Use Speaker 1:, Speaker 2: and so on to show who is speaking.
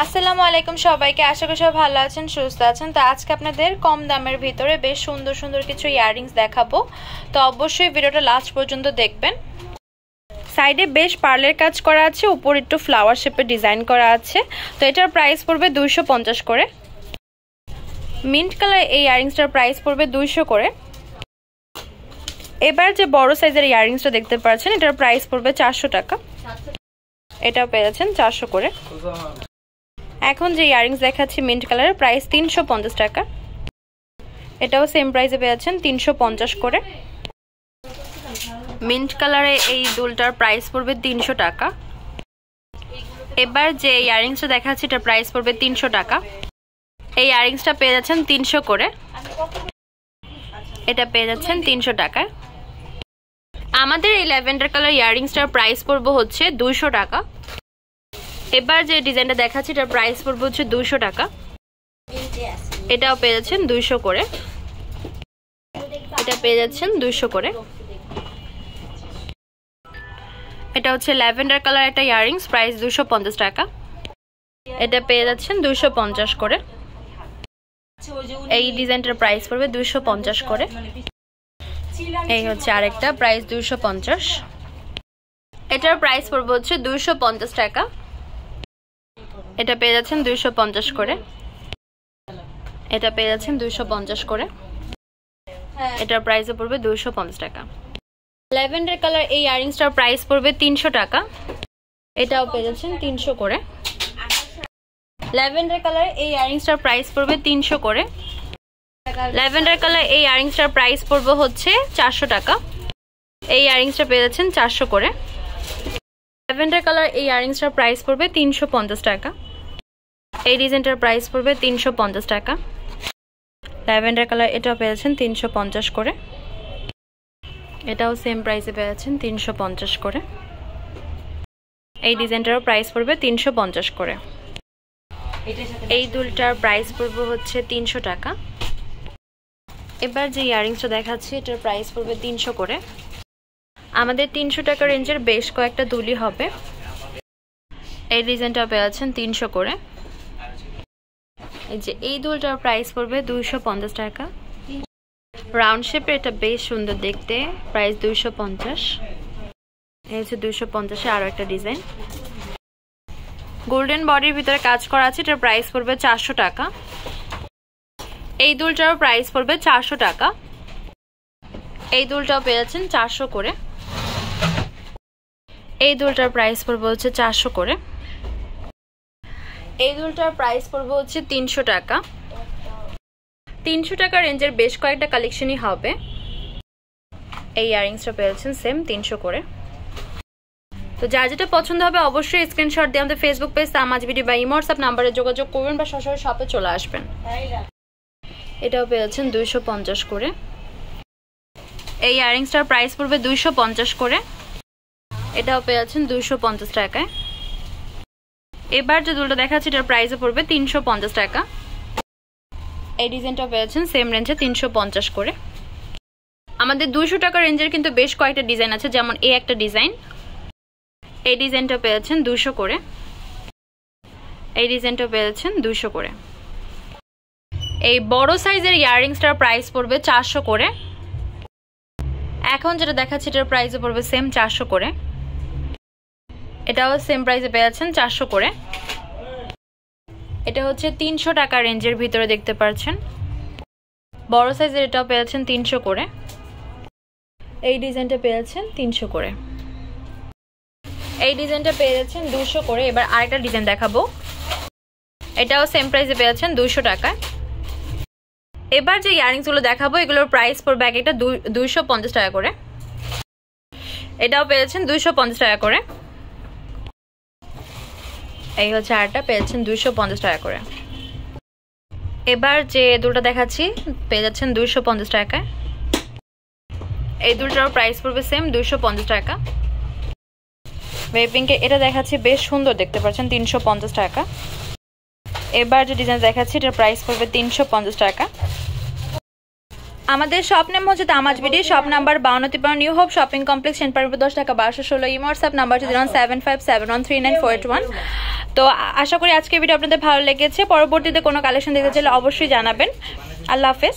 Speaker 1: আসসালামু আলাইকুম সবাইকে, আশা করি সবাই ভালো আছেন, সুস্থ আছেন। তো আজকে আপনাদের কম দামের ভিতরে বেশ সুন্দর সুন্দর কিছু ইয়াররিংস দেখাবো। তো অবশ্যই ভিডিওটা লাস্ট পর্যন্ত দেখবেন। সাইডে বেশ পার্লের কাজ করা আছে, উপর একটু ফ্লাওয়ার শেপে ডিজাইন করা আছে। তো এটার প্রাইস পড়বে 250 করে। মিন্ট কালার এই ইয়াররিংসটার প্রাইস পড়বে 200 করে। এবার যে বড় সাইজের ইয়াররিংসটা দেখতে পাচ্ছেন, এটার প্রাইস পড়বে 400 টাকা। এটাও পেয়েছেন 400 করে। এখন যে ইয়াররিংস দেখাচ্ছি মিন্ট কালারের, প্রাইস 350 টাকা। এটাও সেম প্রাইসে পেয়েছেন 350 করে। মিন্ট কালারে এই দুলটার প্রাইস পড়বে 300 টাকা। এবার যে ইয়াররিংসটা দেখাচ্ছি এটার প্রাইস পড়বে 300 টাকা। এই ইয়াররিংসটা পেয়ে যাচ্ছেন 300 করে। এটা পেয়ে যাচ্ছেন 300 টাকায়। আমাদের এই ল্যাভেন্ডার কালার ইয়াররিংসটার প্রাইস পড়বে হচ্ছে 200 টাকা। এবার যে ডিজাইনটা দেখাচ্ছি এটার প্রাইস পড়বে হচ্ছে 200 টাকা। এটাও পেয়ে যাচ্ছেন 200 করে। এটা পেয়ে যাচ্ছেন 200 করে। এটা হচ্ছে ল্যাভেন্ডার কালার একটা ইয়াররিংস, প্রাইস 250 টাকা। এটা পেয়ে যাচ্ছেন 250 করে। এই ডিজাইনটার প্রাইস পড়বে 250 করে। এই হচ্ছে আরেকটা, প্রাইস 250। এটার প্রাইস পড়বে হচ্ছে 250 টাকা। এটা পেয়ে যাচ্ছেন 250 করে। এটা পেয়ে যাচ্ছেন 250 করে। এটার প্রাইস পড়বে 250 টাকা। ল্যাভেন্ডার কালার এই ইয়াররিংসটার প্রাইস পড়বে 300 টাকা। এটাও পেয়ে যাচ্ছেন 300 করে। ল্যাভেন্ডার কালার এই ইয়াররিংসটার প্রাইস পড়বে 300 করে। ল্যাভেন্ডার কালার এই ইয়াররিংসটার প্রাইস পড়বে হচ্ছে 400 টাকা। এই ইয়াররিংসটা পেয়ে যাচ্ছেন 400 করে। ল্যাভেন্ডার কালার এই ইয়াররিংসটার প্রাইস পড়বে 350 টাকা। এই ডিজাইনটার প্রাইস পড়বে 350 টাকা। ল্যাভেন্ডার কালার এটাও পেয়ে যাচ্ছেন 350 করে। এটাও সেম প্রাইসে পেয়ে যাচ্ছেন 350 করে। এই ডিজাইনটারও প্রাইস পড়বে 350 করে। এই দুলটার প্রাইস পড়বে হচ্ছে 300 টাকা। এবার যে ইয়াররিংসটা দেখাচ্ছি এটার প্রাইস পড়বে 300 করে। আমাদের 300 টাকা রেঞ্জের বেশ কয়েকটা দুলই হবে। এই ডিজাইনটা পেয়ে যাচ্ছেন 300 করে। এই যে এই দুলটার প্রাইস পড়বে 250 টাকা। রাউন্ড শেপের, এটা বেশ সুন্দর দেখতে, প্রাইস 250। এই হচ্ছে 250 এ আরো একটা ডিজাইন। গোল্ডেন বডির ভিতরে কাজ করা আছে, এটার প্রাইস পড়বে 400 টাকা। এই দুলটার প্রাইস পড়বে 400 টাকা। এই দুলটাও পেয়ে যাচ্ছেন 400 করে। এই দুলটার প্রাইস পড়বে হচ্ছে 400 করে। এই দুলটার প্রাইস পড়বে হচ্ছে 300 টাকা। 300 টাকা রেঞ্জের বেশ কয়েকটা কালেকশনই হবে। এই ইয়াররিংসটা পেয়েছেন সেম 300 করে। তো যার যেটা পছন্দ হবে অবশ্যই স্ক্রিনশট দিয়ে আমাদের ফেসবুক পেজ তামাজ বিডি বা ইমো হোয়াটসঅ্যাপ নাম্বারে যোগাযোগ করবেন বা সরাসরি শপে চলে আসবেন। এটাও পেয়েছেন 250 করে। এই ইয়াররিংসটার প্রাইস পড়বে 250 করে। এটাও পেয়েছেন 250 টাকায়। এবার যে দুলটা দেখাচ্ছি এটার প্রাইসে পড়বে 350 টাকা। এই ডিজাইনটা পেয়েছেন সেম রেঞ্জে 350 করে। আমাদের 200 টাকা রেঞ্জের কিন্তু বেশ কয়েকটা ডিজাইন আছে, যেমন এই একটা ডিজাইন। এই ডিজাইনটা পেয়েছেন 200 করে। এই ডিজাইনটা পেয়েছেন 200 করে। এই বড় সাইজের ইয়াররিংসটার প্রাইস পড়বে 400 করে। এখন যেটা দেখাচ্ছি এটার প্রাইসে পড়বে সেম 400 করে। এটাও সেম প্রাইসে পেয়েছেন 400 করে। এটা হচ্ছে 300 টাকা রেঞ্জের ভিতরে দেখতে পাচ্ছেন। বড় সাইজের এটাও পেয়েছেন 300 করে। এই ডিজাইনটা পেয়েছেন 300 করে। এই ডিজাইনটা পেয়ে যাচ্ছেন 200 করে। এবার আরেকটা ডিজাইন দেখাবো। এটাও সেম প্রাইসে পেয়েছেন 200 টাকা। এবার যে ইয়াররিংসগুলো দেখাবো এগুলোর প্রাইস পড়বে এক একটা 250 টাকা করে। এটাও পেয়েছেন 250 টাকা করে। এই হচ্ছে আরেকটা, পেয়েছেন 250 টাকা করে। এবার যে দুলটা দেখাচ্ছি পেয়ে যাচ্ছেন 250 টাকায়। এই দুলটার প্রাইস পড়বে সেম 250 টাকা। বেবি পিঙ্কে এটা দেখাচ্ছি, বেশ সুন্দর দেখতে পাচ্ছেন, 350 টাকা। এবার যে ডিজাইন দেখাচ্ছি এটার প্রাইস পড়বে 350 টাকা। আমাদের শপ নেম হচ্ছে Tamaj BD, shop number 5253 new hope shopping complex, Senpara 10 টাকা 1216। ইমো হোয়াটসঅ্যাপ নাম্বার হচ্ছে 07571394881। তো আশা করি আজকের ভিডিও আপনাদের ভালো লেগেছে। পরবর্তীতে কোনো কালেকশন দেখতে চাইলে অবশ্যই জানাবেন। আল্লাহ হাফেজ।